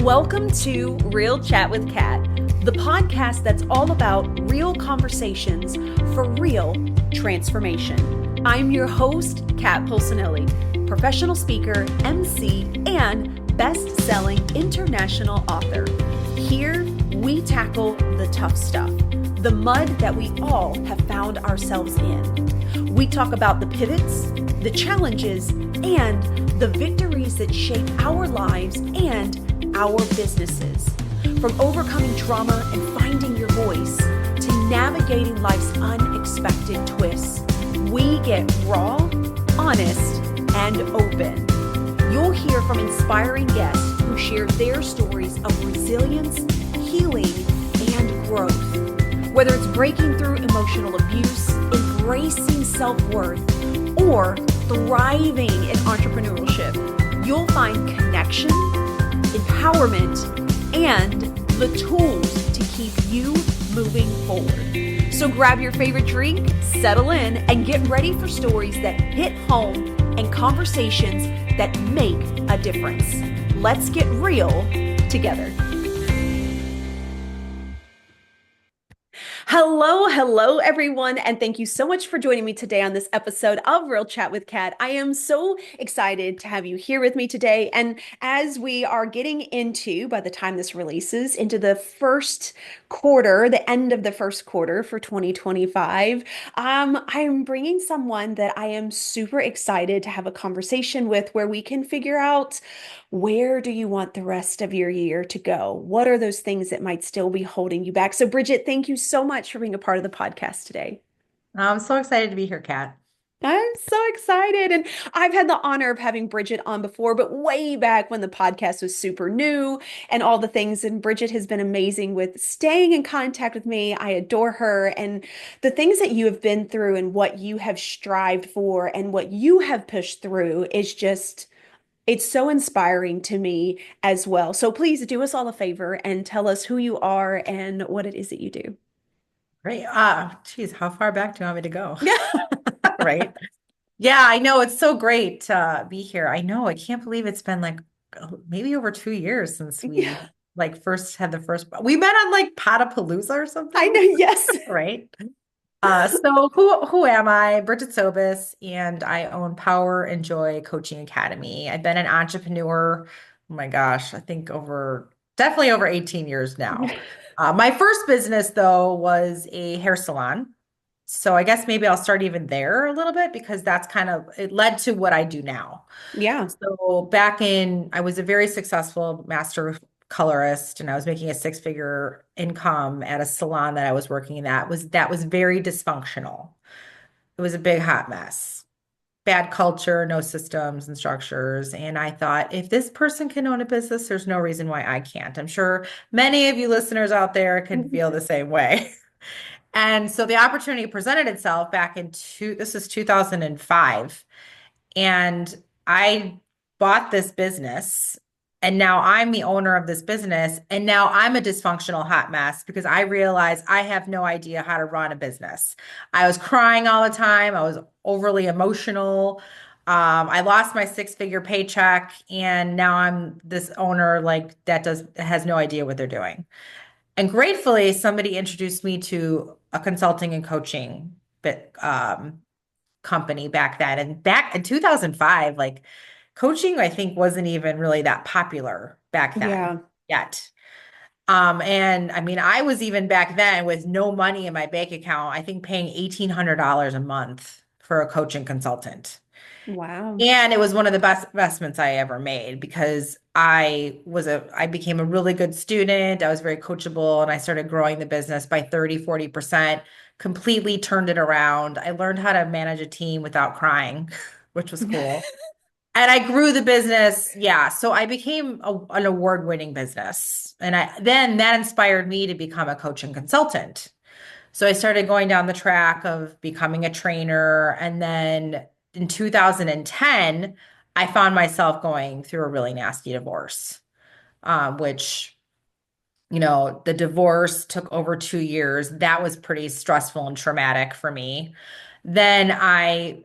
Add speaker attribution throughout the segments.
Speaker 1: Welcome to Real Chat with Kat, the podcast that's all about real conversations for real transformation. I'm your host, Kat Pulcinelli, professional speaker, MC, and best-selling international author. Here, we tackle the tough stuff, the mud that we all have found ourselves in. We talk about the pivots, the challenges, and the victories that shape our lives and our businesses. From overcoming trauma and finding your voice to navigating life's unexpected twists, we get raw, honest, and open. You'll hear from inspiring guests who share their stories of resilience, healing, and growth. Whether it's breaking through emotional abuse, embracing self-worth, or thriving in entrepreneurship, you'll find connection, empowerment, and the tools to keep you moving forward. So grab your favorite drink, settle in, and get ready for stories that hit home and conversations that make a difference. Let's get real together. Hello, everyone, and thank you so much for joining me today on this episode of Real Chat with Kat. I am so excited to have you here with me today, and as we are getting into, by the time this releases, into the first quarter, the end of the first quarter for 2025, I'm bringing someone that I am super excited to have a conversation with where we can figure out, where do you want the rest of your year to go? What are those things that might still be holding you back? So, Brigette, thank you so much for being a part of the podcast today.
Speaker 2: I'm so excited to be here, Kat.
Speaker 1: I'm so excited. And I've had the honor of having Brigette on before, but way back when the podcast was super new and all the things. And Brigette has been amazing with staying in contact with me. I adore her. And the things that you have been through and what you have strived for and what you have pushed through is just, it's so inspiring to me as well. So please do us all a favor and tell us who you are and what it is that you do.
Speaker 2: Great. Geez, how far back do you want me to go?
Speaker 1: Yeah.
Speaker 2: Right. Yeah, I know. It's so great to be here. I know. I can't believe it's been like maybe over 2 years since we
Speaker 1: Yeah.
Speaker 2: like first had the first we met on like Potapalooza or
Speaker 1: I know.
Speaker 2: something,
Speaker 1: Yes.
Speaker 2: right? So who am I? Brigette Sobus, and I own Power and Joy Coaching Academy. I've been an entrepreneur, oh my gosh, I think definitely over 18 years now. My first business though was a hair salon. So I guess maybe I'll start even there a little bit because that's kind of it led to what I do now.
Speaker 1: Yeah.
Speaker 2: So I was a very successful master colorist and I was making a six-figure income at a salon that I was working in that was very dysfunctional. It was a big hot mess. Bad culture, no systems and structures. And I thought, if this person can own a business, there's no reason why I can't. I'm sure many of you listeners out there can feel the same way. And so the opportunity presented itself this is 2005. And I bought this business, and now I'm the owner of this business. And now I'm a dysfunctional hot mess because I realized I have no idea how to run a business. I was crying all the time. I was overly emotional. I lost my six-figure paycheck, and now I'm this owner like has no idea what they're doing. And gratefully, somebody introduced me to a consulting and coaching company back then. And back in 2005, like coaching, I think wasn't even really that popular back then
Speaker 1: Yeah.
Speaker 2: yet. And I mean, I was even back then with no money in my bank account, I think paying $1,800 a month for a coaching consultant.
Speaker 1: Wow.
Speaker 2: And it was one of the best investments I ever made because I became a really good student. I was very coachable and I started growing the business by 30, 40%, completely turned it around. I learned how to manage a team without crying, which was cool. And I grew the business. Yeah. So I became an award-winning business. And then that inspired me to become a coach and consultant. So I started going down the track of becoming a trainer. And then in 2010, I found myself going through a really nasty divorce, which, the divorce took over 2 years. That was pretty stressful and traumatic for me. Then I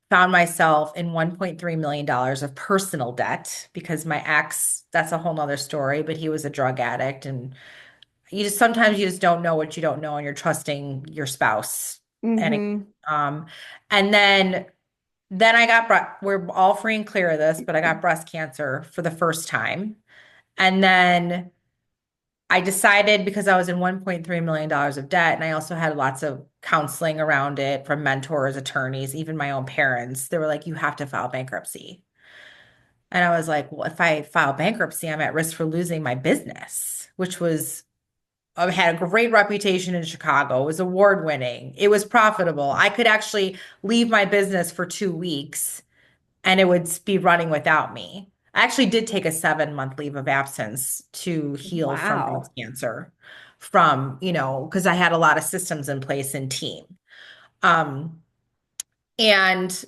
Speaker 2: found myself in $1.3 million of personal debt because my ex, that's a whole nother story, but he was a drug addict. And sometimes you just don't know what you don't know and you're trusting your spouse. And it,
Speaker 1: Mm-hmm.
Speaker 2: um, and then we're all free and clear of this, but I got breast cancer for the first time. And then I decided because I was in $1.3 million of debt, and I also had lots of counseling around it from mentors, attorneys, even my own parents. They were like, you have to file bankruptcy. And I was like, well, if I file bankruptcy, I'm at risk for losing my business, which was, I had a great reputation in Chicago. It was award winning. It was profitable. I could actually leave my business for 2 weeks and it would be running without me. I actually did take a 7 month leave of absence to heal from breast
Speaker 1: Wow.
Speaker 2: cancer because I had a lot of systems in place and team. Um, and,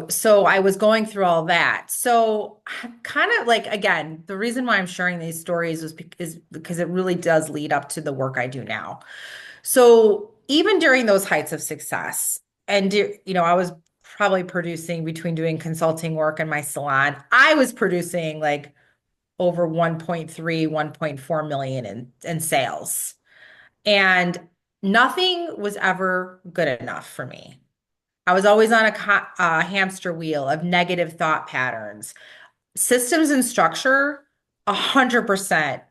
Speaker 2: so I was going through all that. So kind of like, again, the reason why I'm sharing these stories is because it really does lead up to the work I do now. So even during those heights of success, and I was probably producing between doing consulting work and my salon, I was producing like over 1.3, 1.4 million in sales. And nothing was ever good enough for me. I was always on a hamster wheel of negative thought patterns. Systems and structure, 100%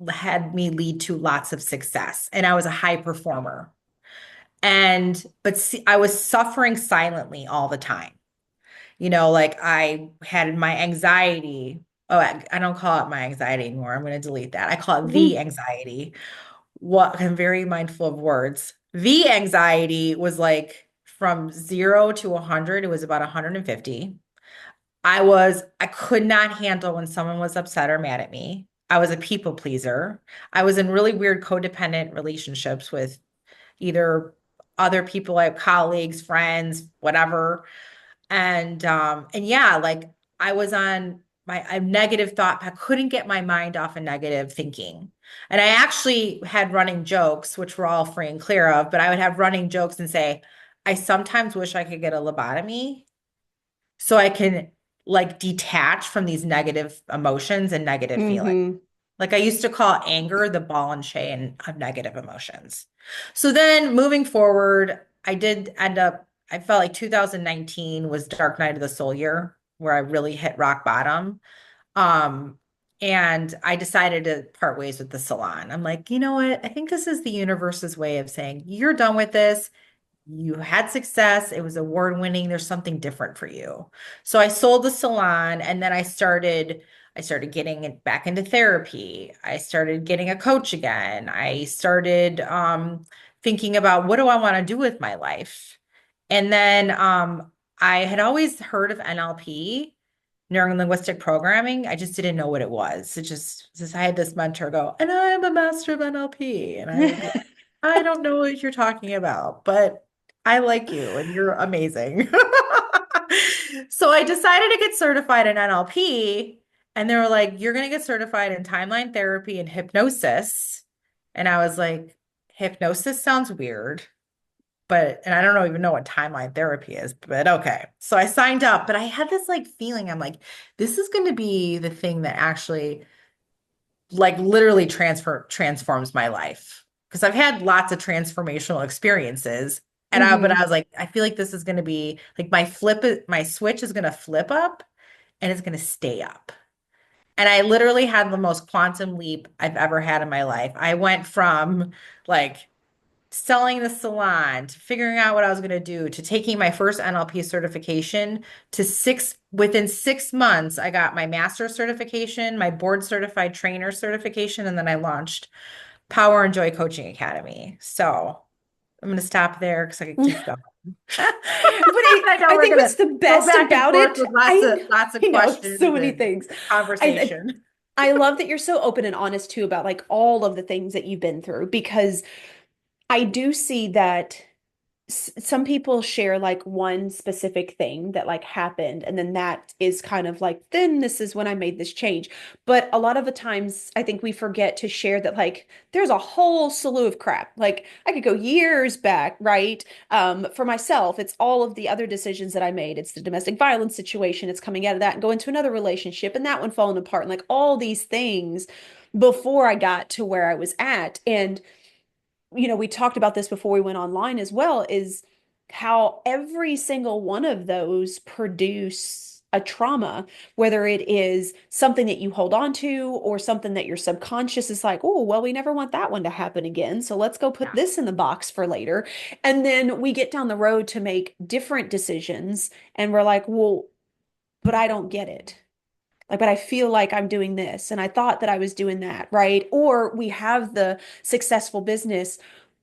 Speaker 2: had me lead to lots of success. And I was a high performer. But see, I was suffering silently all the time. Like I had my anxiety. Oh, I don't call it my anxiety anymore. I'm going to delete that. I call it the anxiety. What I'm very mindful of words. The anxiety was like from 0 to 100, it was about 150. I could not handle when someone was upset or mad at me. I was a people pleaser. I was in really weird codependent relationships with either other people, like colleagues, friends, whatever. And yeah, like I was on my a negative thought. I couldn't get my mind off of negative thinking. And I actually had running jokes, which we're all free and clear of, but I would have running jokes and say, I sometimes wish I could get a lobotomy so I can like detach from these negative emotions and negative feelings.
Speaker 1: Mm-hmm.
Speaker 2: Like I used to call anger the ball and chain of negative emotions. So then moving forward, I felt like 2019 was Dark Night of the Soul year where I really hit rock bottom. Um, and I decided to part ways with the salon. I'm like, you know what? I think this is the universe's way of saying, you're done with this. You had success. It was award winning. There's something different for you. So I sold the salon and then I started getting it back into therapy. I started getting a coach again. I started thinking about what do I want to do with my life? And then I had always heard of NLP, neuro linguistic programming. I just didn't know what it was. I had this mentor go, and I'm a master of NLP. And I would be like, I don't know what you're talking about, but I like you and you're amazing. So I decided to get certified in NLP, and they were like, you're going to get certified in timeline therapy and hypnosis. And I was like, hypnosis sounds weird, and I don't even know what timeline therapy is, but okay. So I signed up, but I had this like feeling, I'm like, this is going to be the thing that actually like literally transforms my life. Because I've had lots of transformational experiences. But
Speaker 1: Mm-hmm.
Speaker 2: I was like, I feel like this is going to be like my switch is going to flip up and it's going to stay up. And I literally had the most quantum leap I've ever had in my life. I went from like selling the salon to figuring out what I was going to do to taking my first NLP certification within 6 months, I got my master certification, my board certified trainer certification, and then I launched Power and Joy Coaching Academy. So I'm going to stop there because I could keep going.
Speaker 1: But
Speaker 2: I know
Speaker 1: I
Speaker 2: we're
Speaker 1: think
Speaker 2: going to
Speaker 1: what's the
Speaker 2: go
Speaker 1: best
Speaker 2: back and
Speaker 1: about
Speaker 2: forth
Speaker 1: it,
Speaker 2: with lots of
Speaker 1: I know so
Speaker 2: questions
Speaker 1: many
Speaker 2: and
Speaker 1: things. I
Speaker 2: conversation.
Speaker 1: I love that you're so open and honest too about like all of the things that you've been through because I do see that some people share like one specific thing that like happened, and then that is kind of like, then this is when I made this change. But a lot of the times I think we forget to share that like there's a whole slew of crap. Like I could go years back, right? For myself, it's all of the other decisions that I made. It's the domestic violence situation, it's coming out of that and going to another relationship and that one falling apart, and like all these things before I got to where I was at. And we talked about this before we went online as well, is how every single one of those produce a trauma, whether it is something that you hold on to or something that your subconscious is like, oh, well, we never want that one to happen again. So let's go put
Speaker 2: Yeah.
Speaker 1: this in the box for later. And then we get down the road to make different decisions and we're like, well, but I don't get it. Like, but I feel like I'm doing this and I thought that I was doing that, right? Or we have the successful business,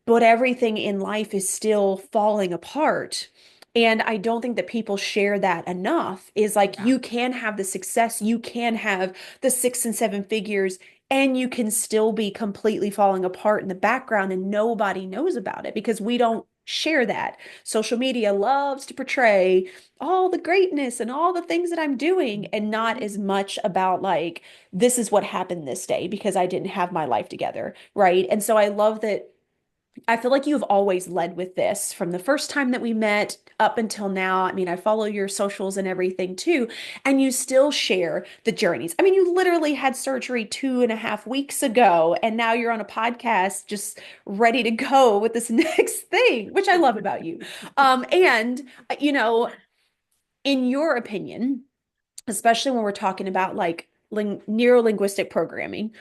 Speaker 1: but everything in life is still falling apart. And I don't think that people share that enough, is like
Speaker 2: Yeah.
Speaker 1: you can have the success, you can have the 6 and 7 figures, and you can still be completely falling apart in the background and nobody knows about it because we don't share that. Social media loves to portray all the greatness and all the things that I'm doing, and not as much about like, this is what happened this day because I didn't have my life together, right? And so I love that. I feel like you've always led with this from the first time that we met up until now. I mean, I follow your socials and everything too, and you still share the journeys. I mean, you literally had surgery 2.5 weeks ago, and now you're on a podcast just ready to go with this next thing, which I love about you. And, you know, in your opinion, especially when we're talking about like neuro-linguistic programming,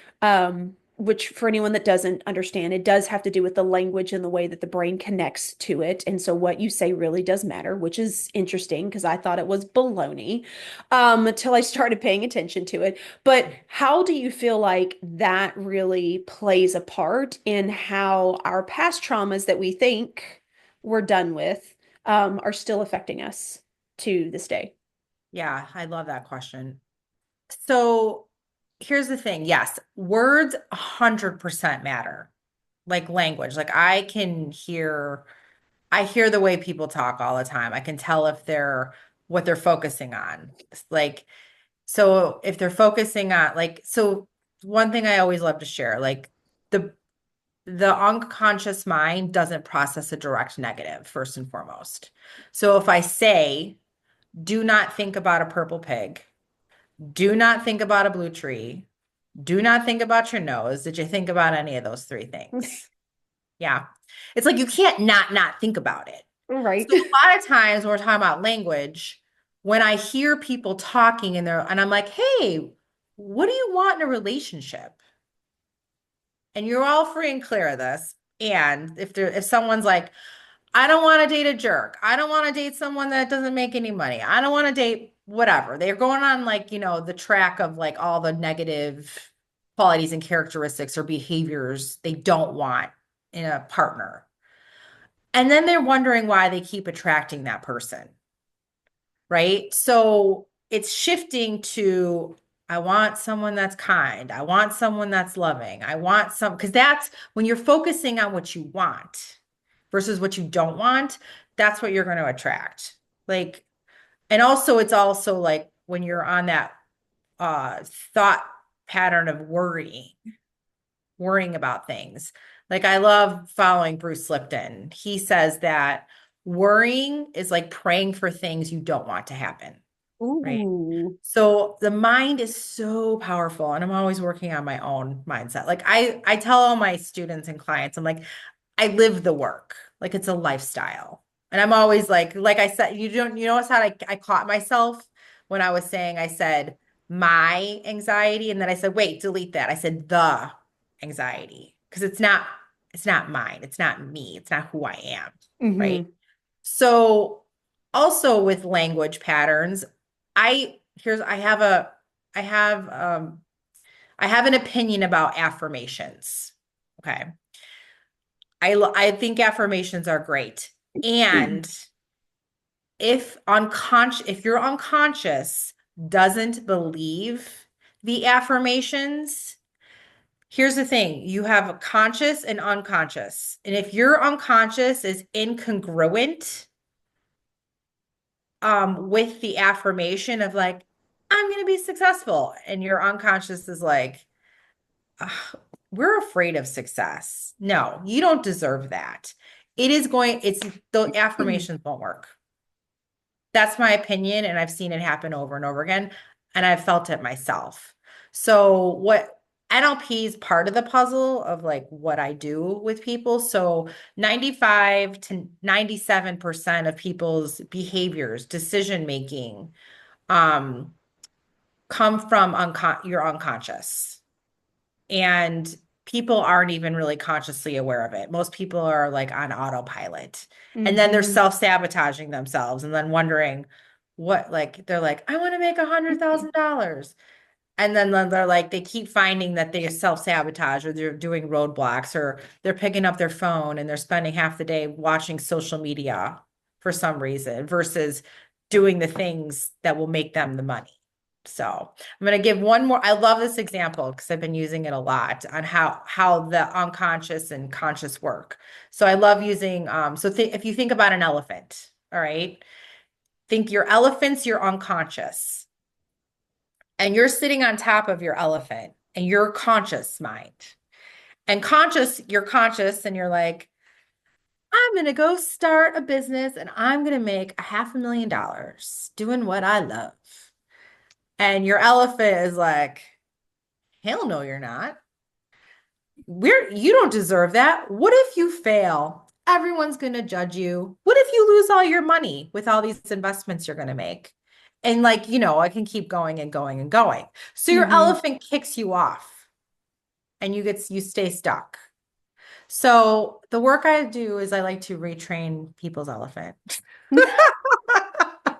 Speaker 1: which for anyone that doesn't understand, it does have to do with the language and the way that the brain connects to it. And so what you say really does matter, which is interesting because I thought it was baloney until I started paying attention to it. But how do you feel like that really plays a part in how our past traumas that we think we're done with are still affecting us to this day?
Speaker 2: Yeah, I love that question. So here's the thing. Yes, words 100% matter. Like language. Like I hear the way people talk all the time. I can tell if they're what they're focusing on. Like, so if they're focusing on so one thing I always love to share, like the the unconscious mind doesn't process a direct negative, first and foremost. So if I say, do not think about a purple pig, do not think about a blue tree, do not think about your nose, did you think about any of those three things? Yeah. It's like you can't not think about it.
Speaker 1: Right.
Speaker 2: So a lot of times when we're talking about language, when I hear people talking and I'm like, hey, what do you want in a relationship? And you're all free and clear of this. And if someone's like, I don't want to date a jerk. I don't want to date someone that doesn't make any money. I don't want to date whatever. They're going on like, the track of like all the negative qualities and characteristics or behaviors they don't want in a partner. And then they're wondering why they keep attracting that person, right? So it's shifting to, I want someone that's kind. I want someone that's loving. Because that's when you're focusing on what you want versus what you don't want, that's what you're going to attract. Like, and also it's also like when you're on that thought pattern of worrying about things. Like I love following Bruce Lipton. He says that worrying is like praying for things you don't want to happen, right?
Speaker 1: Ooh.
Speaker 2: So the mind is so powerful, and I'm always working on my own mindset. Like I tell all my students and clients, I'm like, I live the work. Like it's a lifestyle. And I'm always like I said, you notice how I caught myself when I was saying, I said my anxiety, and then I said, wait, delete that. I said the anxiety because it's not mine. It's not me. It's not who I am. Right.
Speaker 1: Hmm.
Speaker 2: So also with language patterns, I have I have I have an opinion about affirmations. Okay. I think affirmations are great. And if your unconscious doesn't believe the affirmations, Here's the thing, you have a conscious and unconscious. And if your unconscious is incongruent with the affirmation of like, I'm going to be successful, and your unconscious is like, "Ugh, we're afraid of success. No, you don't deserve that. The affirmations won't work. That's my opinion, and I've seen it happen over and over again, and I've felt it myself. So what NLP is part of the puzzle of like what I do with people. So 95 to 97% of people's behaviors, decision making, um, come from your unconscious. And people aren't even really consciously aware of it. Most people are like on autopilot. And then they're
Speaker 1: Hmm.
Speaker 2: self-sabotaging themselves and then wondering they're like, I want to make $100,000. And then they're like, they keep finding that they self-sabotage, or they're doing roadblocks, or they're picking up their phone and they're spending half the day watching social media for some reason versus doing the things that will make them the money. So I'm going to give one more. I love this example because I've been using it a lot on how the unconscious and conscious work. So I love using if you think about an elephant, all right, think your elephant's your unconscious, and you're sitting on top of your elephant and your conscious mind. And you're conscious and you're like, I'm going to go start a business and I'm going to make $500,000 doing what I love. And your elephant is like, hell no, you're not. You don't deserve that. What if you fail? Everyone's going to judge you. What if you lose all your money with all these investments you're going to make? And like, I can keep going and going and going. So your
Speaker 1: Hmm.
Speaker 2: elephant kicks you off and you stay stuck. So the work I do is I like to retrain people's elephant. I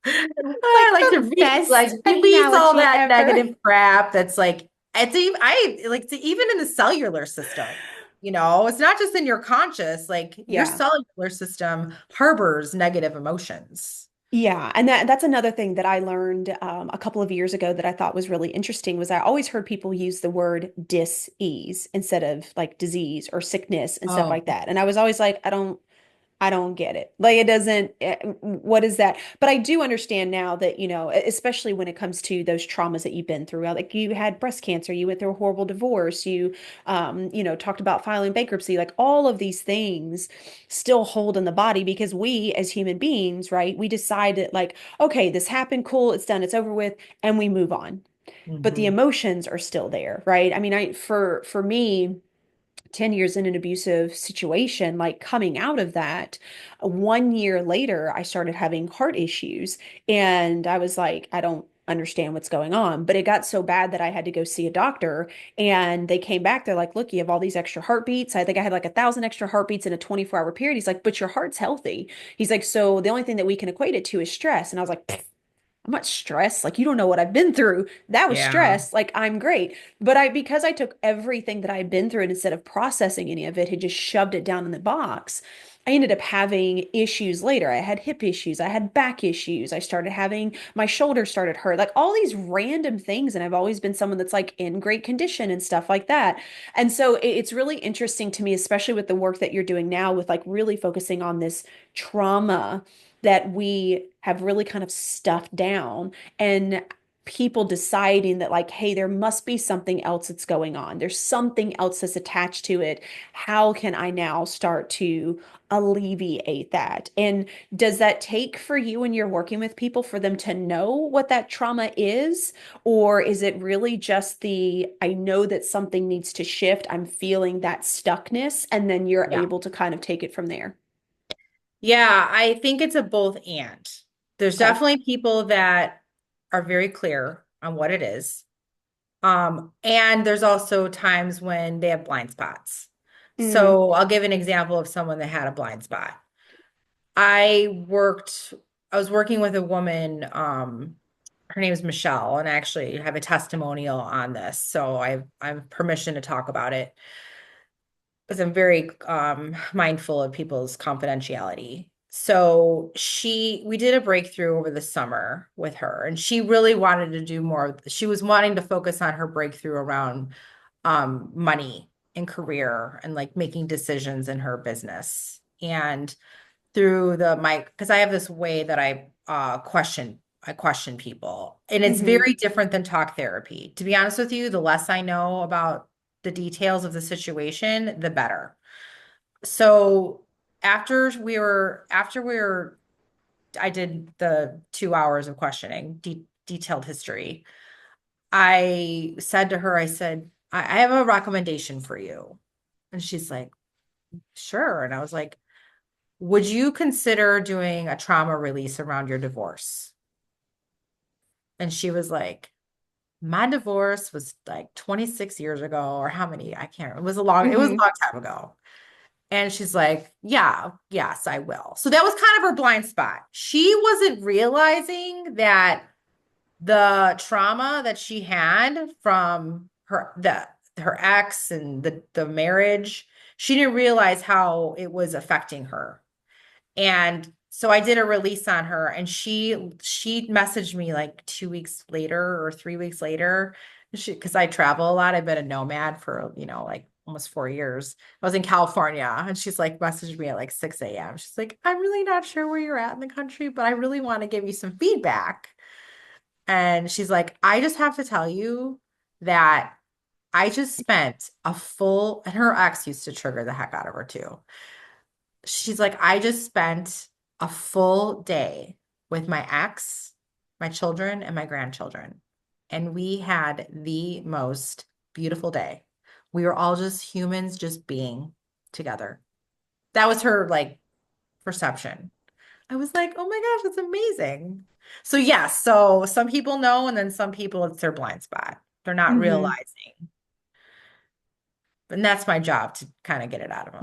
Speaker 1: Like
Speaker 2: like to
Speaker 1: the best
Speaker 2: release all
Speaker 1: analogy
Speaker 2: that
Speaker 1: ever.
Speaker 2: negative crap that's like it's even I like to even in the cellular system. It's not just in your conscious, like your
Speaker 1: Yeah.
Speaker 2: cellular system harbors negative emotions.
Speaker 1: Yeah, and that's another thing that I learned a couple of years ago that I thought was really interesting was I always heard people use the word dis-ease instead of like disease or sickness and stuff
Speaker 2: Oh,
Speaker 1: like that. And I was always like, I don't get it. Like it doesn't, what is that? But I do understand now that, especially when it comes to those traumas that you've been through, like you had breast cancer, you went through a horrible divorce, talked about filing bankruptcy, like all of these things still hold in the body because we as human beings, right, we decide that like, okay, this happened, cool, it's done, it's over with, and we move on. But the
Speaker 2: hmm.
Speaker 1: emotions are still there, right? I mean, for me, 10 years in an abusive situation, like coming out of that, 1 year later, I started having heart issues. And I was like, I don't understand what's going on. But it got so bad that I had to go see a doctor. And they came back. They're like, look, you have all these extra heartbeats. I think I had like 1,000 extra heartbeats in a 24-hour period. He's like, but your heart's healthy. He's like, so the only thing that we can equate it to is stress. And I was like, I'm not stressed. Like, you don't know what I've been through. That was
Speaker 2: Yeah.
Speaker 1: stress. Like, I'm great. But because I took everything that I'd been through and instead of processing any of it, had just shoved it down in the box, I ended up having issues later. I had hip issues. I had back issues. I started having my shoulder started hurt, like all these random things. And I've always been someone that's like in great condition and stuff like that. And so it's really interesting to me, especially with the work that you're doing now with like really focusing on this trauma that we have really kind of stuffed down and people deciding that like hey, there must be something else that's going on, there's something else that's attached to it. How can I now start to alleviate that? And does that take for you when you're working with people for them to know what that trauma is, or is it really just the I know that something needs to shift, I'm feeling that stuckness, and then you're
Speaker 2: Yeah.
Speaker 1: able to kind of take it from there?
Speaker 2: Yeah, I think it's a both and. There's
Speaker 1: Okay.
Speaker 2: definitely people that are very clear on what it is. And there's also times when they have blind spots.
Speaker 1: Mm.
Speaker 2: So I'll give an example of someone that had a blind spot. I was working with a woman, her name is Michelle, and I actually have a testimonial on this. So I have permission to talk about it because I'm very mindful of people's confidentiality. So we did a breakthrough over the summer with her, and she really wanted to do more. She was wanting to focus on her breakthrough around money and career and like making decisions in her business. And through because I have this way that I question people. And it's
Speaker 1: Mm-hmm.
Speaker 2: very different than talk therapy. To be honest with you, the less I know about the details of the situation, the better. So after we were I did the 2 hours of questioning, detailed history. I said to her, I said, I have a recommendation for you. And she's like, sure. And I was like, would you consider doing a trauma release around your divorce? And she was like, my divorce was like 26 years ago, or how many? I can't remember. It was a
Speaker 1: Mm-hmm.
Speaker 2: long time ago. And she's like, yeah, yes, I will. So that was kind of her blind spot. She wasn't realizing that the trauma that she had from her ex and the marriage, she didn't realize how it was affecting her. And so I did a release on her, and she messaged me like 2 weeks later or 3 weeks later. Because I travel a lot. I've been a nomad for, like almost 4 years. I was in California, and she's like messaged me at like 6 a.m. She's like, I'm really not sure where you're at in the country, but I really want to give you some feedback. And she's like, I just have to tell you that I just spent and her ex used to trigger the heck out of her too. She's like, I just spent a full day with my ex, my children, and my grandchildren. And we had the most beautiful day. We were all just humans, just being together. That was her like perception. I was like, oh my gosh, that's amazing. So yes, so some people know, and then some people it's their blind spot. They're not
Speaker 1: Mm-hmm.
Speaker 2: realizing. And that's my job to kind of get it out of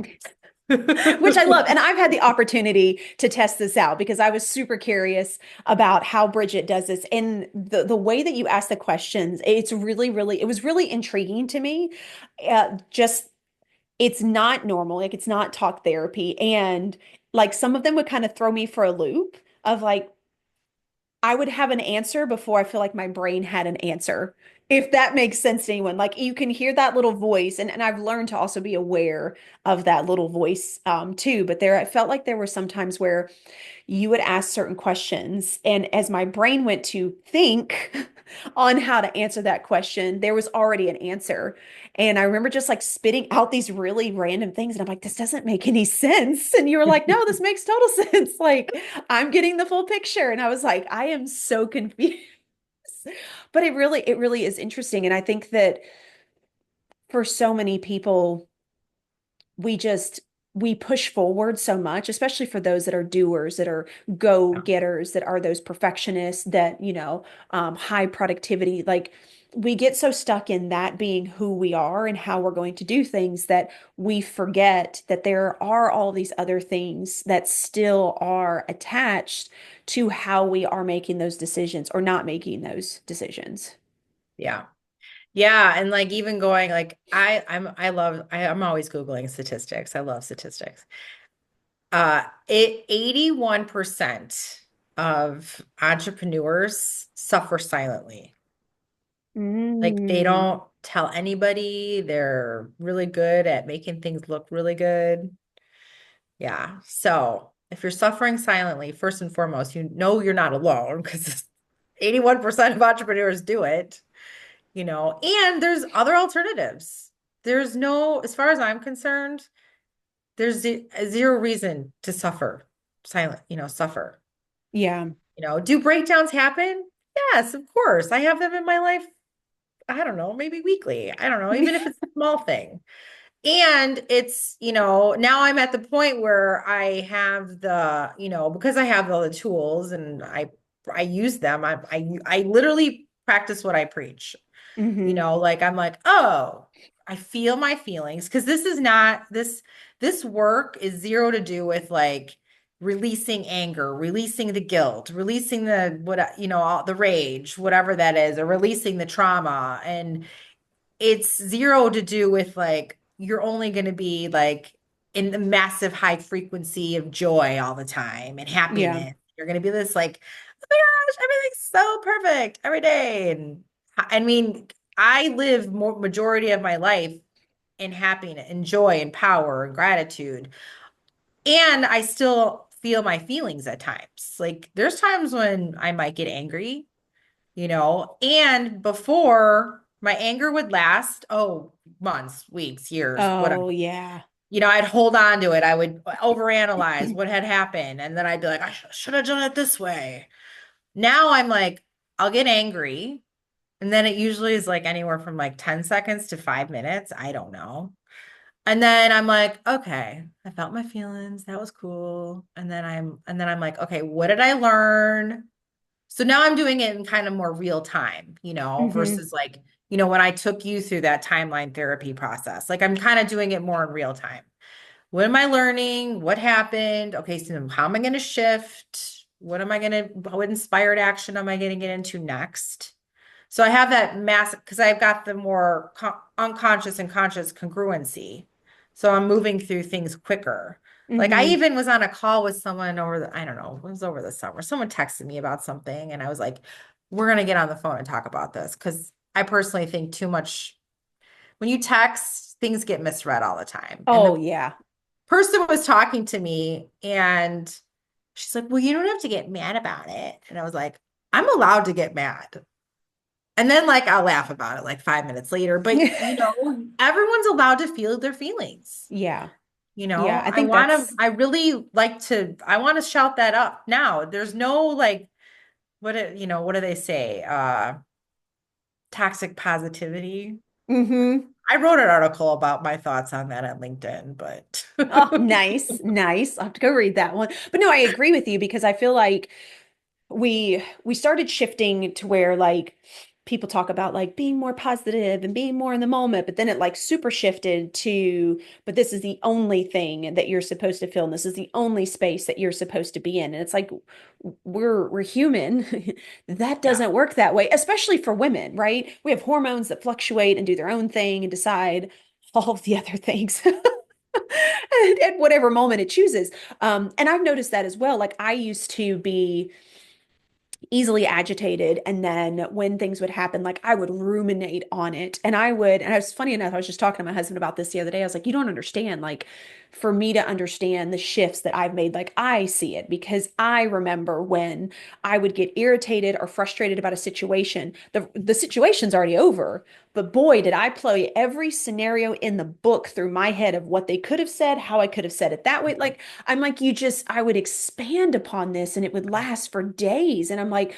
Speaker 1: Which I love.
Speaker 2: them.
Speaker 1: And I've had the opportunity to test this out because I was super curious about how Bridget does this. And the way that you ask the questions, it's really, really, it was really intriguing to me. Just it's not normal, like it's not talk therapy. And like some of them would kind of throw me for a loop of like, I would have an answer before I feel like my brain had an answer. If that makes sense to anyone, like you can hear that little voice, and I've learned to also be aware of that little voice too. But there, I felt like there were some times where you would ask certain questions, and as my brain went to think on how to answer that question, there was already an answer. And I remember just like spitting out these really random things, and I'm like, this doesn't make any sense. And you were like, no, this makes total sense. Like I'm getting the full picture. And I was like, I am so confused. But it really is interesting. And I think that for so many people, we just we push forward so much, especially for those that are doers, that are
Speaker 2: Yeah.
Speaker 1: go-getters, that are those perfectionists, that, high productivity. Like we get so stuck in that being who we are and how we're going to do things that we forget that there are all these other things that still are attached to how we are making those decisions or not making those decisions.
Speaker 2: Yeah. Yeah. And like even going like I'm always Googling statistics. I love statistics. 81% of entrepreneurs suffer silently. Like they
Speaker 1: Mm,
Speaker 2: don't tell anybody. They're really good at making things look really good. Yeah. So if you're suffering silently, first and foremost, you know you're not alone because 81% of entrepreneurs do it, and there's other alternatives. There's no, as far as I'm concerned, there's zero reason to suffer.
Speaker 1: yeah.
Speaker 2: Do breakdowns happen? Yes, of course. I have them in my life. I don't know, maybe weekly. I don't know, even if it's a small thing. And it's, now I'm at the point where I have because I have all the tools and I use them. I literally practice what I preach.
Speaker 1: Hmm.
Speaker 2: Like I'm like, oh, I feel my feelings because this is not this work is zero to do with like releasing anger, releasing the guilt, releasing the all the rage, whatever that is, or releasing the trauma. And it's zero to do with like you're only going to be like in the massive high frequency of joy all the time and
Speaker 1: Yeah.
Speaker 2: happiness. You're going to be this like, oh my gosh, everything's so perfect every day. And I mean, I live more majority of my life in happiness and joy and power and gratitude. And I still feel my feelings at times. Like there's times when I might get angry, and before my anger would last, oh, months, weeks, years, whatever.
Speaker 1: Oh, yeah.
Speaker 2: I'd hold on to it. I would overanalyze what had happened. And then I'd be like, I should have done it this way. Now I'm like, I'll get angry. And then it usually is like anywhere from like 10 seconds to 5 minutes. I don't know. And then I'm like, okay, I felt my feelings. That was cool. And then I'm like, okay, what did I learn? So now I'm doing it in kind of more real time,
Speaker 1: Hmm.
Speaker 2: versus like, when I took you through that timeline therapy process. Like I'm kind of doing it more in real time. What am I learning? What happened? Okay, so how am I going to shift? What inspired action am I going to get into next? So I have that massive, because I've got the more unconscious and conscious congruency. So I'm moving through things quicker. Like I
Speaker 1: Hmm.
Speaker 2: even was on a call with someone I don't know, it was over the summer. Someone texted me about something and I was like, we're going to get on the phone and talk about this. Because I personally think too much, when you text, things get misread all the time. And
Speaker 1: Oh,
Speaker 2: the
Speaker 1: yeah.
Speaker 2: person was talking to me and she's like, well, you don't have to get mad about it. And I was like, I'm allowed to get mad. And then like I'll laugh about it like 5 minutes later. But everyone's allowed to feel their feelings.
Speaker 1: Yeah. Yeah. I
Speaker 2: I
Speaker 1: think
Speaker 2: want to,
Speaker 1: that's,
Speaker 2: I really like to, I want to shout that up now. There's no like, what do they say? Toxic positivity.
Speaker 1: hmm.
Speaker 2: I wrote an article about my thoughts on that on LinkedIn, but
Speaker 1: Oh, nice. Nice. I'll have to go read that one. But no, I agree with you because I feel like we started shifting to where like people talk about like being more positive and being more in the moment, but then it like super shifted to, but this is the only thing that you're supposed to feel, and this is the only space that you're supposed to be in. And it's like we're human. That
Speaker 2: yeah.
Speaker 1: doesn't work that way, especially for women, right? We have hormones that fluctuate and do their own thing and decide all of the other things. At whatever moment it chooses. And I've noticed that as well. Like I used to be easily agitated, and then when things would happen, like I would ruminate on it, and I was funny enough, I was just talking to my husband about this the other day. I was like, you don't understand, like for me to understand the shifts that I've made, like I see it because I remember when I would get irritated or frustrated about a situation. The situation's already over, but boy, did I play every scenario in the book through my head of what they could have said, how I could have said it that way. Like I'm like, I would expand upon this and it would last for days. And I'm like,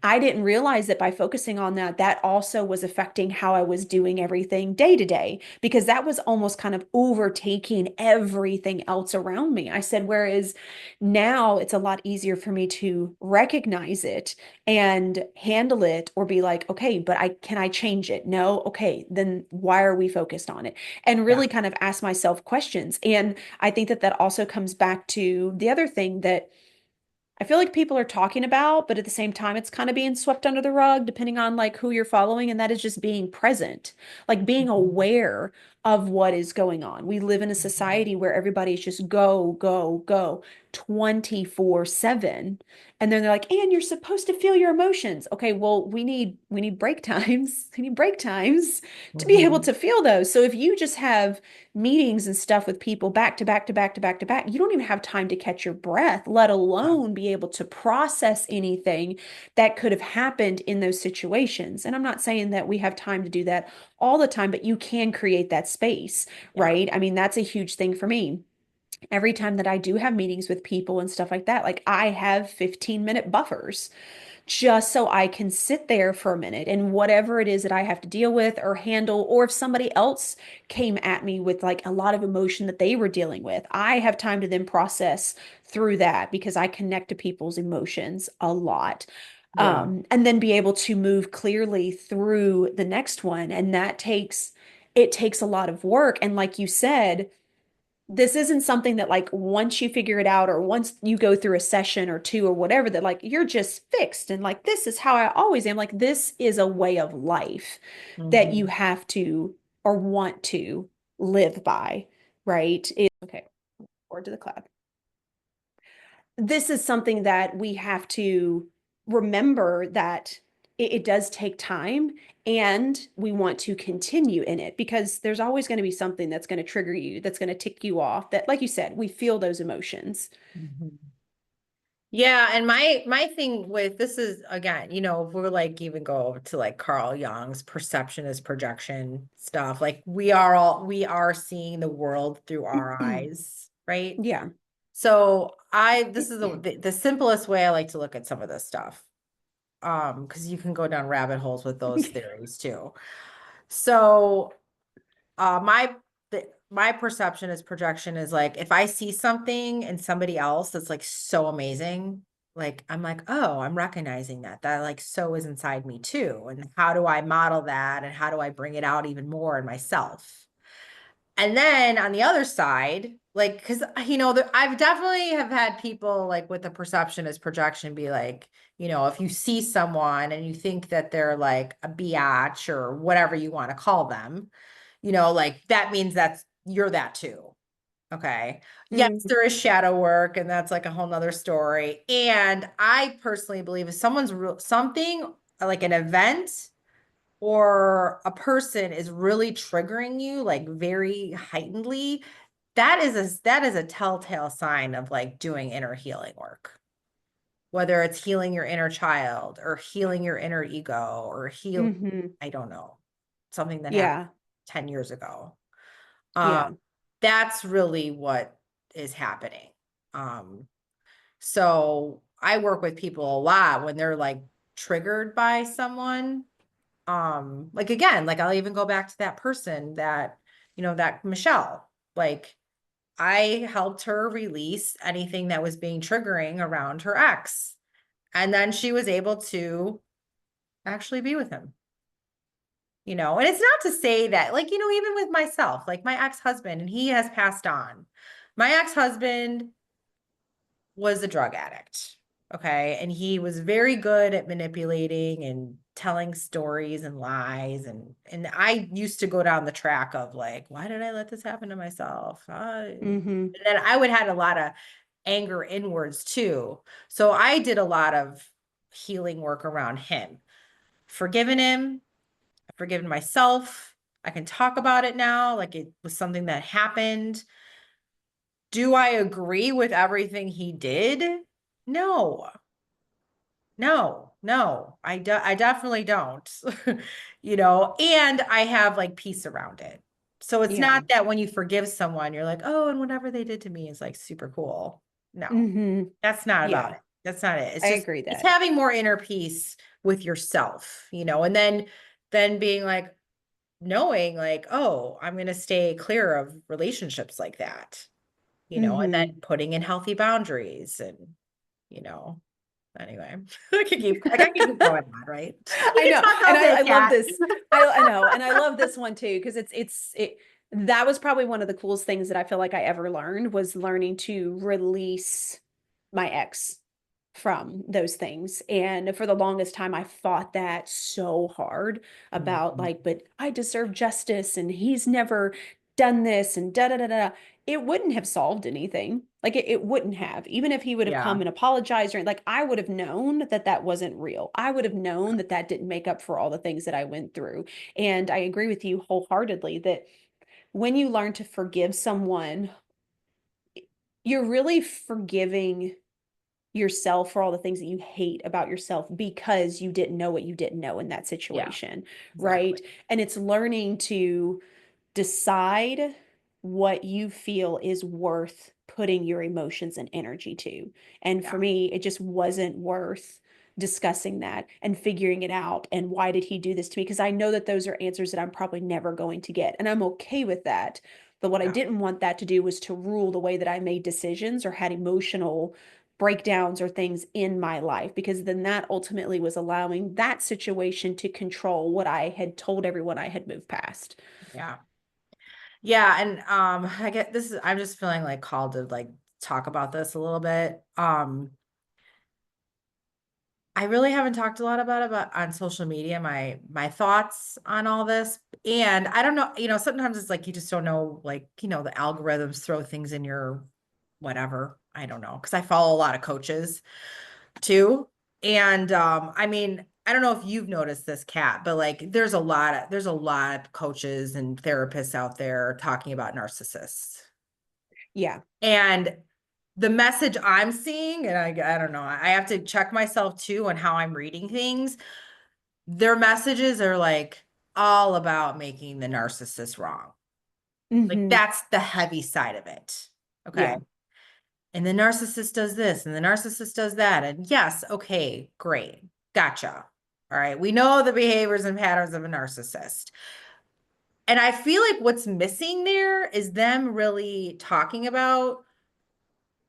Speaker 1: I didn't realize that by focusing on that, that also was affecting how I was doing everything day to day, because that was almost kind of overtaking everything else around me. I said, whereas now it's a lot easier for me to recognize it and handle it or be like, okay, but can I change it? No. Okay. Then why are we focused on it? And
Speaker 2: Yeah.
Speaker 1: really kind of ask myself questions. And I think that that also comes back to the other thing that I feel like people are talking about, but at the same time, it's kind of being swept under the rug, depending on like who you're following. And that is just being present, like being
Speaker 2: Mhm.
Speaker 1: aware of what is going on. We live in a
Speaker 2: Mhm.
Speaker 1: society where everybody's just go, go, go 24/7. And then they're like, and you're supposed to feel your emotions. Okay, well, we need break times. We need break times to be able
Speaker 2: Mhm.
Speaker 1: to feel those. So if you just have meetings and stuff with people back to back to back to back to back, you don't even have time to catch your breath, let
Speaker 2: Yeah.
Speaker 1: alone be able to process anything that could have happened in those situations. And I'm not saying that we have time to do that all the time, but you can create that space,
Speaker 2: Yeah.
Speaker 1: right? I mean, that's a huge thing for me. Every time that I do have meetings with people and stuff like that, like I have 15-minute buffers just so I can sit there for a minute and whatever it is that I have to deal with or handle, or if somebody else came at me with like a lot of emotion that they were dealing with, I have time to then process through that because I connect to people's emotions a lot.
Speaker 2: Yeah.
Speaker 1: And then be able to move clearly through the next one. And it takes a lot of work. And like you said, this isn't something that like once you figure it out or once you go through a session or two or whatever that like you're just fixed and like this is how I always am. Like this is a way of life that you
Speaker 2: Mhm.
Speaker 1: have to or want to live by, right? Okay, forward to the cloud. This is something that we have to remember that it does take time, and we want to continue in it because there's always going to be something that's going to trigger you, that's going to tick you off, that, like you said, we feel those emotions.
Speaker 2: Mhm. Yeah, and my thing with this is again, if we're like even go to like Carl Jung's perception is projection stuff, like we are seeing the world through our eyes, right?
Speaker 1: Yeah.
Speaker 2: So this is the simplest way I like to look at some of this stuff. Because you can go down rabbit holes with those theories too. So uh my my perception is projection is like if I see something in somebody else that's like so amazing, like I'm like, oh, I'm recognizing that like so is inside me too. And how do I model that and how do I bring it out even more in myself? And then on the other side, like, because I've definitely have had people like with the perception as projection be like, if you see someone and you think that they're like a biatch or whatever you want to call them, like that means you're that too. Okay. Yes,
Speaker 1: Mhm.
Speaker 2: there is shadow work, and that's like a whole nother story. And I personally believe if someone's something like an event or a person is really triggering you like very heightenedly, that is a telltale sign of like doing inner healing work. Whether it's healing your inner child or healing your inner ego or
Speaker 1: Mhm.
Speaker 2: I don't know, something that happened
Speaker 1: Yeah.
Speaker 2: 10 years ago. Um,
Speaker 1: Yeah.
Speaker 2: that's really what is happening. Um, so I work with people a lot when they're like triggered by someone. Like again, like I'll even go back to that person that Michelle, like I helped her release anything that was being triggering around her ex. And then she was able to actually be with him. And it's not to say that, like, even with myself, like my ex-husband, and he has passed on. My ex-husband was a drug addict. Okay. And he was very good at manipulating and telling stories and lies. And I used to go down the track of like, why did I let this happen to myself?
Speaker 1: Mhm.
Speaker 2: And then I would had a lot of anger inwards too. So I did a lot of healing work around him, forgiven him, I've forgiven myself. I can talk about it now. Like it was something that happened. Do I agree with everything he did? No, no, I definitely don't, and I have like peace around it. So it's
Speaker 1: Yeah.
Speaker 2: not that when you forgive someone, you're like, oh, and whatever they did to me is like super cool. No,
Speaker 1: Mhm.
Speaker 2: that's not about
Speaker 1: Yeah.
Speaker 2: it. That's not it.
Speaker 1: I
Speaker 2: It's just,
Speaker 1: agree
Speaker 2: it's
Speaker 1: that.
Speaker 2: having more inner peace with yourself, and then being like, knowing like, oh, I'm going to stay clear of relationships like that, and then
Speaker 1: Mhm.
Speaker 2: putting in healthy boundaries and, you know, anyway, I can keep going on, right? We
Speaker 1: I
Speaker 2: can
Speaker 1: know.
Speaker 2: talk
Speaker 1: And
Speaker 2: all day,
Speaker 1: I love
Speaker 2: Kat.
Speaker 1: this. I know. And I love this one too, because that was probably one of the coolest things that I feel like I ever learned was learning to release my ex from those things. And for the longest time, I fought that so hard about
Speaker 2: Mhm.
Speaker 1: like, but I deserve justice and he's never done this and da da da da. It wouldn't have solved anything. Like it wouldn't have, even if he would have come
Speaker 2: Yeah,
Speaker 1: and apologized or like I would have known that that wasn't real. I would have known that that didn't make up for all the things that I went through. And I agree with you wholeheartedly that when you learn to forgive someone, you're really forgiving yourself for all the things that you hate about yourself because you didn't know what you didn't know in that
Speaker 2: yeah,
Speaker 1: situation,
Speaker 2: exactly.
Speaker 1: right? And it's learning to decide what you feel is worth putting your emotions and energy to. And
Speaker 2: Yeah,
Speaker 1: for me, it just wasn't worth discussing that and figuring it out. And why did he do this to me? Because I know that those are answers that I'm probably never going to get. And I'm okay with that. But what I
Speaker 2: yeah,
Speaker 1: didn't want that to do was to rule the way that I made decisions or had emotional breakdowns or things in my life, because then that ultimately was allowing that situation to control what I had told everyone I had moved past.
Speaker 2: yeah. Yeah, and I get this is I'm just feeling like called to like talk about this a little bit. I really haven't talked a lot about on social media, my thoughts on all this. And I don't know, sometimes it's like you just don't know, like, the algorithms throw things in your whatever. I don't know, because I follow a lot of coaches too. And I mean, I don't know if you've noticed this, Kat, but like there's a lot of coaches and therapists out there talking about narcissists.
Speaker 1: Yeah.
Speaker 2: And the message I'm seeing, and I don't know, I have to check myself too on how I'm reading things. Their messages are like all about making the narcissist wrong. Like
Speaker 1: Hmm.
Speaker 2: that's the heavy side of it. Okay.
Speaker 1: Yeah.
Speaker 2: And the narcissist does this and the narcissist does that. And yes, okay, great. Gotcha. All right. We know the behaviors and patterns of a narcissist. And I feel like what's missing there is them really talking about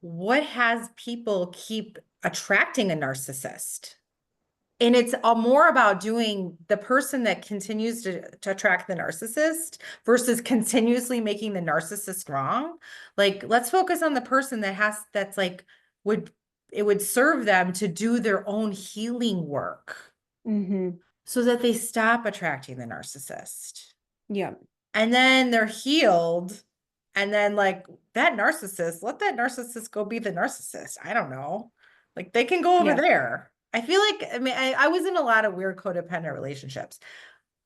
Speaker 2: what has people keep attracting a narcissist. And it's more about doing the person that continues to attract the narcissist versus continuously making the narcissist wrong. Like, let's focus on the person that's like, would it would serve them to do their own healing work
Speaker 1: Hmm.
Speaker 2: so that they stop attracting the narcissist.
Speaker 1: Yeah.
Speaker 2: And then they're healed. And then, like, let that narcissist go be the narcissist. I don't know. Like, they can go over
Speaker 1: Yeah.
Speaker 2: there. I feel like, I mean, I was in a lot of weird codependent relationships.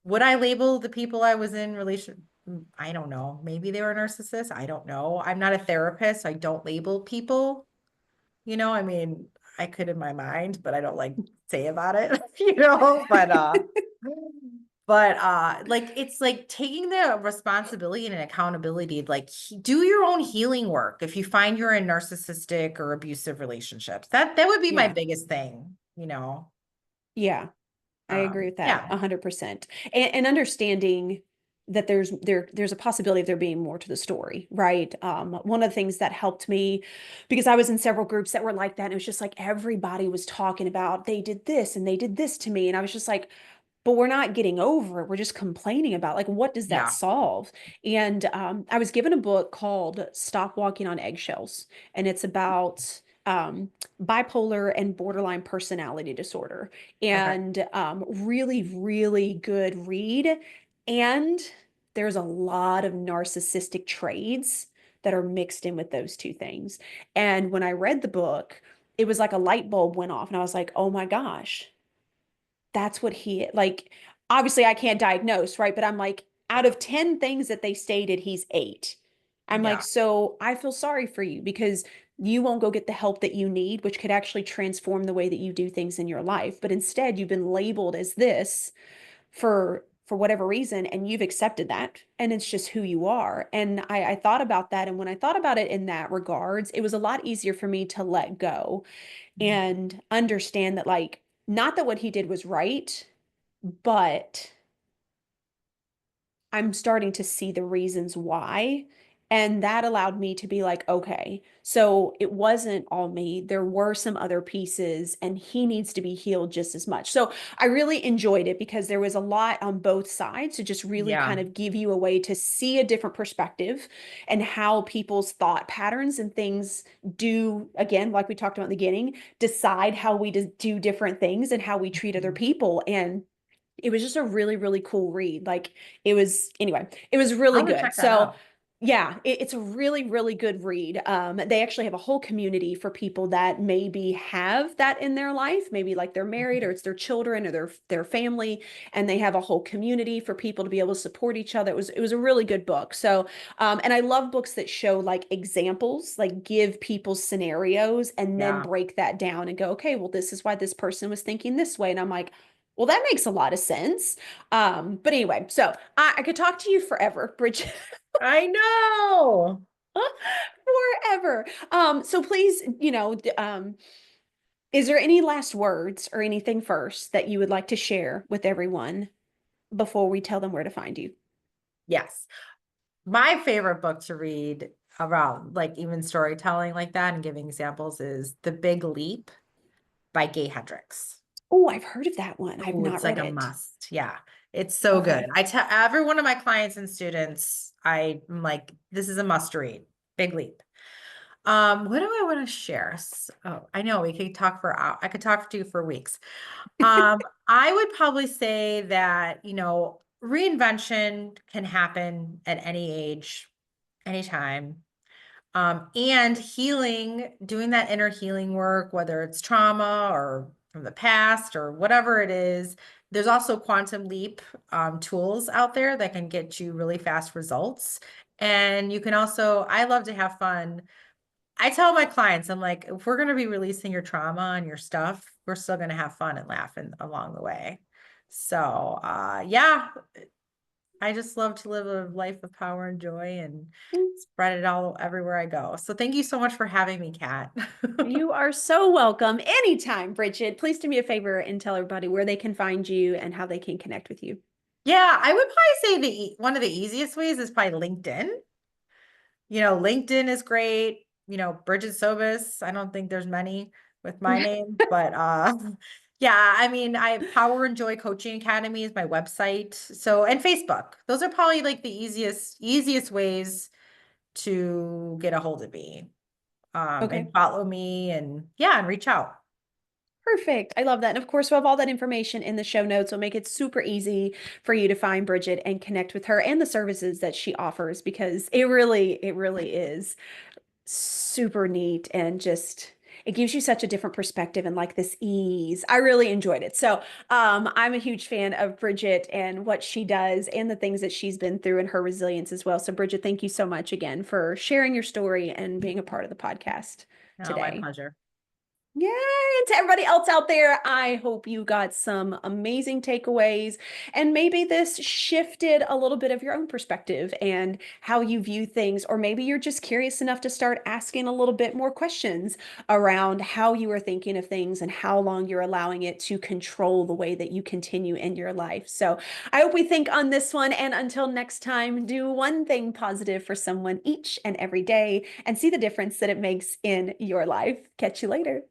Speaker 2: Would I label the people I was in relation? I don't know. Maybe they were narcissists. I don't know. I'm not a therapist. So I don't label people. I mean, I could in my mind, but I don't like say about it, but like it's like taking the responsibility and accountability, like do your own healing work if you find you're in narcissistic or abusive relationships. That would be my
Speaker 1: Yeah.
Speaker 2: biggest thing.
Speaker 1: Yeah. I agree with that
Speaker 2: Yeah.
Speaker 1: 100%. And understanding that there's a possibility of there being more to the story, right? One of the things that helped me, because I was in several groups that were like that, and it was just like everybody was talking about they did this and they did this to me, and I was just like, but we're not getting over it. We're just complaining about, like, what does that
Speaker 2: Yeah.
Speaker 1: solve? And I was given a book called Stop Walking on Eggshells, and it's about bipolar and borderline personality disorder.
Speaker 2: Okay.
Speaker 1: And really, really good read. And there's a lot of narcissistic traits that are mixed in with those two things. And when I read the book, it was like a light bulb went off, and I was like, oh my gosh, that's what he like. Obviously, I can't diagnose, right? But I'm like, out of 10 things that they stated, he's eight. I'm like,
Speaker 2: Yeah.
Speaker 1: so I feel sorry for you because you won't go get the help that you need, which could actually transform the way that you do things in your life. But instead, you've been labeled as this for whatever reason, and you've accepted that, and it's just who you are. And I thought about that, and when I thought about it in that regards, it was a lot easier for me to let go and understand that, like, not that what he did was right, but I'm starting to see the reasons why. And that allowed me to be like, okay, so it wasn't all me. There were some other pieces, and he needs to be healed just as much. So I really enjoyed it because there was a lot on both sides to just really
Speaker 2: Yeah.
Speaker 1: kind of give you a way to see a different perspective and how people's thought patterns and things do, again, like we talked about in the beginning, decide how we do different things and how we treat other people. And it was just a really, really cool read. Like, it was, anyway, it was really
Speaker 2: I'm gonna
Speaker 1: good.
Speaker 2: check that
Speaker 1: So
Speaker 2: out.
Speaker 1: yeah, it's a really, really good read. They actually have a whole community for people that maybe have that in their life, maybe like they're married or it's their children or their family, and they have a whole community for people to be able to support each other. It was a really good book. So, and I love books that show like examples, like give people scenarios and then
Speaker 2: Yeah.
Speaker 1: break that down and go, okay, well, this is why this person was thinking this way. And I'm like, well, that makes a lot of sense. But anyway, so I could talk to you forever, Bridget.
Speaker 2: I know.
Speaker 1: Forever. So please, is there any last words or anything first that you would like to share with everyone before we tell them where to find you?
Speaker 2: Yes. My favorite book to read around like even storytelling like that and giving examples is The Big Leap by Gay Hendricks.
Speaker 1: Oh, I've heard of that one. I've
Speaker 2: Oh,
Speaker 1: not
Speaker 2: it's like
Speaker 1: read
Speaker 2: a
Speaker 1: it.
Speaker 2: must. Yeah. It's so good.
Speaker 1: Okay.
Speaker 2: I tell every one of my clients and students, I'm like, this is a must read. Big Leap. What do I want to share? Oh, I know we could talk for I could talk to you for weeks. I would probably say that, reinvention can happen at any age, anytime. And healing, doing that inner healing work, whether it's trauma or from the past or whatever it is. There's also quantum leap tools out there that can get you really fast results. And you can also, I love to have fun. I tell my clients, I'm like, if we're going to be releasing your trauma and your stuff, we're still going to have fun and laughing along the way. So, yeah, I just love to live a life of power and joy and spread it all everywhere I go. So thank you so much for having me, Kat.
Speaker 1: You are so welcome anytime, Brigette. Please do me a favor and tell everybody where they can find you and how they can connect with you.
Speaker 2: Yeah, I would probably say one of the easiest ways is probably LinkedIn. LinkedIn is great. Brigette Sobus. I don't think there's many with my name, but yeah, I mean, I Power and Joy Coaching Academy is my website. So, and Facebook. Those are probably like the easiest ways to get a hold of me.
Speaker 1: Okay.
Speaker 2: And follow me and reach out.
Speaker 1: Perfect. I love that. And of course, we'll have all that information in the show notes. We'll make it super easy for you to find Brigette and connect with her and the services that she offers, because it really is super neat, and just it gives you such a different perspective and like this ease. I really enjoyed it. So I'm a huge fan of Brigette and what she does and the things that she's been through and her resilience as well. So Brigette, thank you so much again for sharing your story and being a part of the podcast
Speaker 2: Oh, my
Speaker 1: today.
Speaker 2: pleasure.
Speaker 1: Yay! And to everybody else out there, I hope you got some amazing takeaways, and maybe this shifted a little bit of your own perspective and how you view things, or maybe you're just curious enough to start asking a little bit more questions around how you are thinking of things and how long you're allowing it to control the way that you continue in your life. So I hope we think on this one, and until next time, do one thing positive for someone each and every day and see the difference that it makes in your life. Catch you later.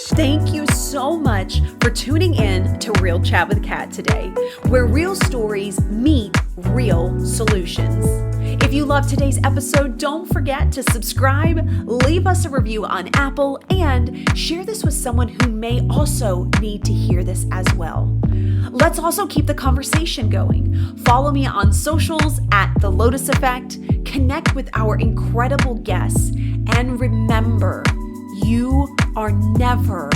Speaker 1: Thank you so much for tuning in to Real Chat with Kat today, where real stories meet real solutions. If you loved today's episode, don't forget to subscribe, leave us a review on Apple, and share this with someone who may also need to hear this as well. Let's also keep the conversation going. Follow me on socials at The Lotus Effect, connect with our incredible guests, and remember, you are never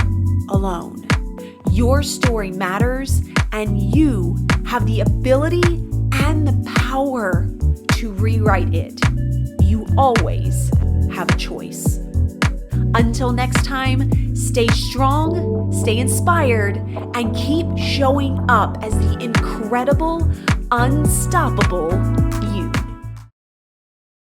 Speaker 1: alone. Your story matters, and you have the ability and the power to rewrite it. You always have a choice. Until next time, stay strong, stay inspired, and keep showing up as the incredible, unstoppable